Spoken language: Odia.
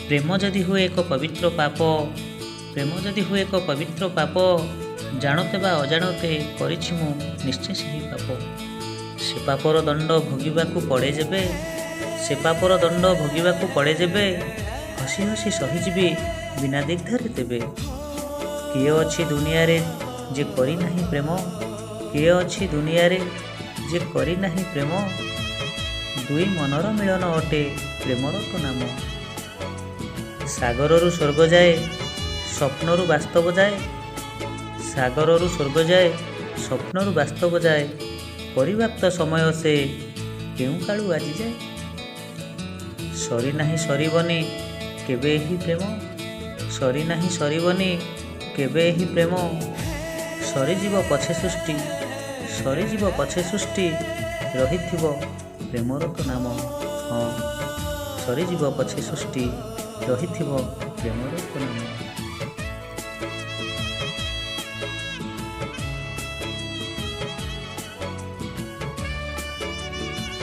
ପ୍ରେମ ଯଦି ହୁଏ ଏକ ପବିତ୍ର ପାପ, ପ୍ରେମ ଯଦି ହୁଏ ଏକ ପବିତ୍ର ପାପ, ଜାଣତେ ବା ଅଜାଣତେ କରିଛି ମୁଁ ନିଶ୍ଚୟ ସେହି ପାପ। ସେ ପାପର ଦଣ୍ଡ ଭୋଗିବାକୁ ପଡ଼େ ଯେବେ, ସେ ପାପର ଦଣ୍ଡ ଭୋଗିବାକୁ ପଡ଼େ ଯେବେ, ହସି ହସି ସହିଯିବି ବିନା ଦିଗ୍ଧାରେ ତେବେ। କିଏ ଅଛି ଦୁନିଆରେ ଯେ କରିନାହିଁ ପ୍ରେମ, କିଏ ଅଛି ଦୁନିଆରେ ଯେ କରିନାହିଁ ପ୍ରେମ, ଦୁଇ ମନର ମିଳନ ଅଟେ ପ୍ରେମର ତ ନାମ। ସାଗରରୁ ସ୍ୱର୍ଗ ଯାଏ ସ୍ୱପ୍ନରୁ ବାସ୍ତବ ଯାଏ, ସାଗରରୁ ସ୍ୱର୍ଗ ଯାଏ ସ୍ୱପ୍ନରୁ ବାସ୍ତବ ଯାଏ, ପରିବ୍ୟାପ୍ତ ସମୟ ସେ କେଉଁ କାଳୁ ଆଜିଯାଏ। ସରିନାହିଁ ସରିବନି କେବେ ଏହି ପ୍ରେମ, ସରିନାହିଁ ସରିବନି କେବେ ଏହି ପ୍ରେମ, ସରିଯିବ ପଛେ ସୃଷ୍ଟି, ସରିଯିବ ପଛେ ସୃଷ୍ଟି, ରହିଥିବ ପ୍ରେମର ତ ନାମ। ହଁ, ସରିଯିବ ପଛେ ସୃଷ୍ଟି, ରହିଥିବ ପ୍ରେମର ତ ନାମ।